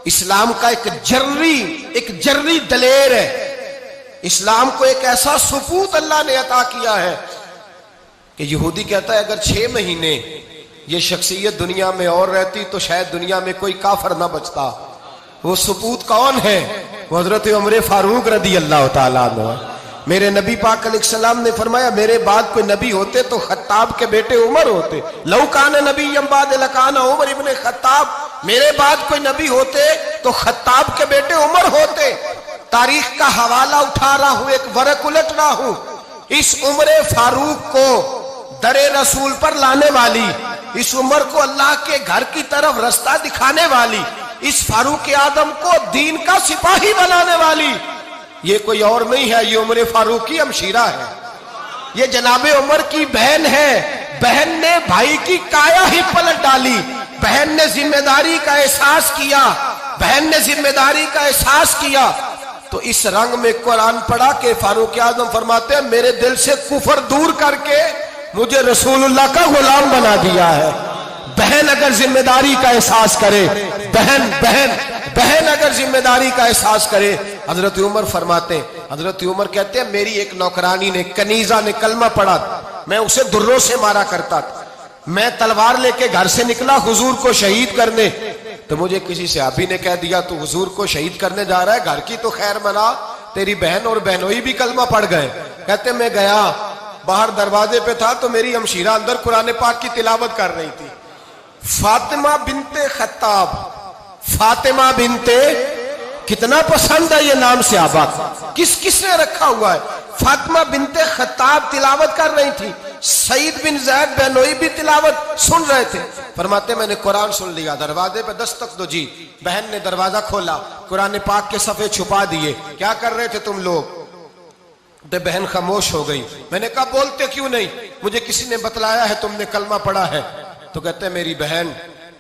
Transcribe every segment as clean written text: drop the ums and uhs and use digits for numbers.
इस्लाम का एक जर्री दलेर है। इस्लाम को एक ऐसा सुपूत अल्लाह ने अता किया है कि यहूदी कहता है अगर 6 महीने ये शख्सियत दुनिया में और रहती तो शायद दुनिया में कोई काफर ना बचता। वो सुपूत कौन है? वो हजरत उमर फारूक रदी अल्लाह ताला अन्हु। मेरे नबी पाक अलैहिस्सलाम ने फरमाया मेरे बाद कोई नबी होते तो खत्ताब के बेटे उमर होते। लौ कान नबी बाद लकान उमर इब्ने खत्ताब। मेरे बाद कोई नबी होते तो खत्ताब के बेटे उमर होते। तारीख का हवाला उठा रहा हूं, एक वरक उलट रहा हूं। इस उमर फारूक को दरे रसूल पर लाने वाली, इस उमर को अल्लाह के घर की तरफ रास्ता दिखाने वाली, इस फारूक आदम को दीन का सिपाही बनाने वाली, ये कोई और नहीं है, ये उमर फारूक की हमशीरा है। ये जनाबे उमर की बहन है। बहन ने भाई की काया ही पलट डाली। बहन ने जिम्मेदारी का एहसास किया। बहन ने जिम्मेदारी का एहसास किया तो इस रंग में कुरान पढ़ा के फारूक आजम फरमाते हैं मेरे दिल से कुफर दूर करके मुझे रसूलुल्लाह का गुलाम बना दिया है। बहन अगर जिम्मेदारी का एहसास करे, बहन अगर जिम्मेदारी का एहसास करे। हजरत उमर फरमाते, हजरत उमर कहते हैं मेरी एक नौकरानी ने, कनीजा ने कलमा पढ़ा, मैं उसे दुर्रों से मारा करता था। मैं तलवार लेके घर से निकला हुजूर को शहीद करने, तो मुझे किसी सहाबी ने कह दिया तू हुजूर को शहीद करने जा रहा है, घर की तो खैर मना, तेरी बहन और बहनोई भी कलमा पढ़ गए। कहते मैं गया, बाहर दरवाजे पे था तो मेरी हमशीरा अंदर कुरान पाक की तिलावत कर रही थी। फातिमा बिनते खत्ताब, फातिमा बिनते, कितना पसंद है ये नाम सहाबा, किस किसने रखा हुआ है। फातिमा बिनते खत्ताब तिलावत कर रही थी। सईद बिन ज़ैद बेनोई भी तिलावत सुन रहे थे। फरमाते मैंने कुरान सुन लिया, दरवाजे पे दस्तक दो जी। बहन ने दरवाजा खोला, कुरान पाक के सफ़े छुपा दिए। क्या कर रहे थे तुम लोग? तो बहन खामोश हो गई। मैंने कहा बोलते क्यों नहीं? मुझे किसी ने बतलाया है तुमने कलमा पढ़ा है। तो कहते मेरी बहन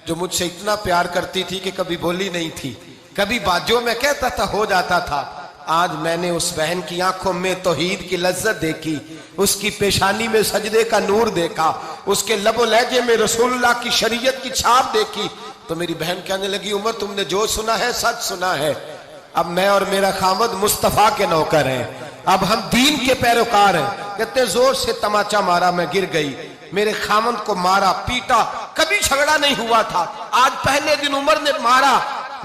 जो मुझसे इतना प्यार करती थी कि कभी बोली नहीं थी, कभी बाजों में कहता था हो जाता था, आज मैंने उस बहन की आंखों में तौहीद की लज्जत देखी, उसकी पेशानी में सजदे का नूर देखा, उसके लबो लहजे में रसूलुल्लाह की शरीयत की छाप देखी। तो मेरी बहन कहने लगी उमर तुमने जो सुना है सच सुना है। अब मैं और मेरा खामद मुस्तफा के नौकर हैं, अब हम दीन के पैरोकार हैं। कहते जोर से तमाचा मारा, मैं गिर गई, मेरे खामद को मारा पीटा, कभी झगड़ा नहीं हुआ था, आज पहले दिन उमर ने मारा,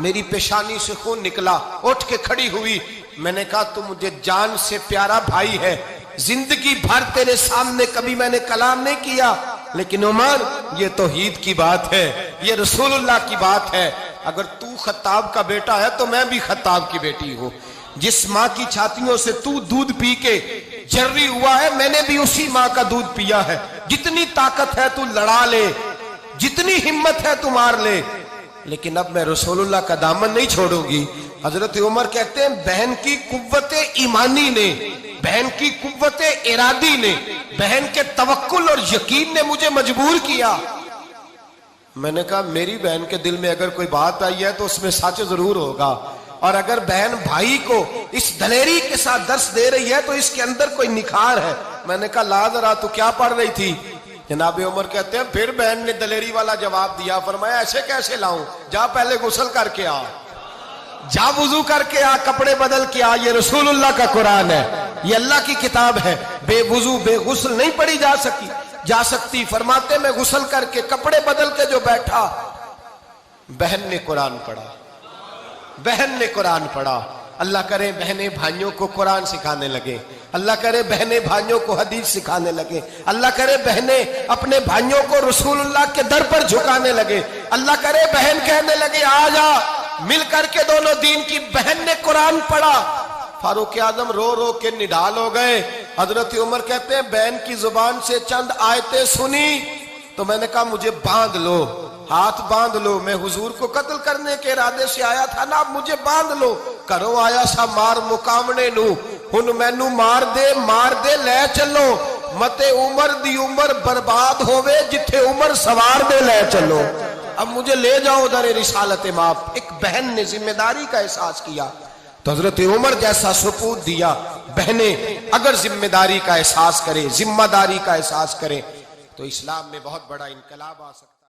मेरी पेशानी से खून निकला, उठ के खड़ी हुई। मैंने कहा तू मुझे जान से प्यारा भाई है, जिंदगी भर तेरे सामने कभी मैंने कलाम नहीं किया, लेकिन उमर ये तौहीद की बात है, ये रसूलुल्लाह की बात है। अगर तू खत्ताब का बेटा है तो मैं भी खत्ताब की बेटी हूँ। जिस माँ की छातियों से तू दूध पी के जर्री हुआ है, मैंने भी उसी माँ का दूध पिया है। जितनी ताकत है तू लड़ा ले, जितनी हिम्मत है तू मार ले, लेकिन अब मैं रसूलुल्लाह का दामन नहीं छोड़ूंगी। हजरत उमर कहते हैं बहन की कुव्वते ईमानी ने, बहन की कुव्वते इरादी ने, बहन के तवक्कुल और यकीन ने मुझे मजबूर किया। मैंने कहा मेरी बहन के दिल में अगर कोई बात आई है तो उसमें सच जरूर होगा, और अगर बहन भाई को इस दलेरी के साथ दर्श दे रही है तो इसके अंदर कोई निखार है। मैंने कहा ला जरा तू क्या पढ़ रही थी? जनाबे उमर कहते हैं फिर बहन ने दलेरी वाला जवाब दिया। फरमाया ऐसे कैसे लाऊं? जा पहले गुस्ल करके आ, जा वुजू करके आ, कपड़े बदल के आ, ये रसूलुल्लाह का कुरान है, ये अल्लाह की किताब है। बेवुजू बेगुस्ल नहीं पढ़ी जा सकती। फरमाते मैं गुस्ल करके कपड़े बदल के जो बैठा, बहन ने कुरान पढ़ा, बहन ने कुरान पढ़ा। अल्लाह करे बहनें भाइयों को कुरान सिखाने लगे, अल्लाह करे बहनें भाइयों को हदीस सिखाने लगे, अल्लाह करे बहनें अपने भाइयों को रसूलुल्लाह के दर पर झुकाने लगे, अल्लाह करे बहन कहने लगे आ जा मिल करके दोनों दीन की। बहन ने कुरान पढ़ा, फारूक आजम रो रो के निढाल हो गए। हजरत उमर कहते हैं बहन की जुबान से चंद आयतें सुनी तो मैंने कहा मुझे बांध लो, हाथ बांध लो, मैं हुजूर को कत्ल करने के इरादे से आया था ना, अब मुझे बांध लो। करो आया सा मार मुकामने नू, हुन मैनू मार दे ले चलो, मते उमर दी उमर बर्बाद होवे, जिथे उमर सवार दे ले चलो। अब मुझे ले जाओ दर रिसालत माप। एक बहन ने जिम्मेदारी का एहसास किया तो हजरत उमर जैसा सुपूत दिया। बहनें अगर जिम्मेदारी का एहसास करें, जिम्मेदारी का एहसास करें तो इस्लाम में बहुत बड़ा इनकलाब आ सकता है।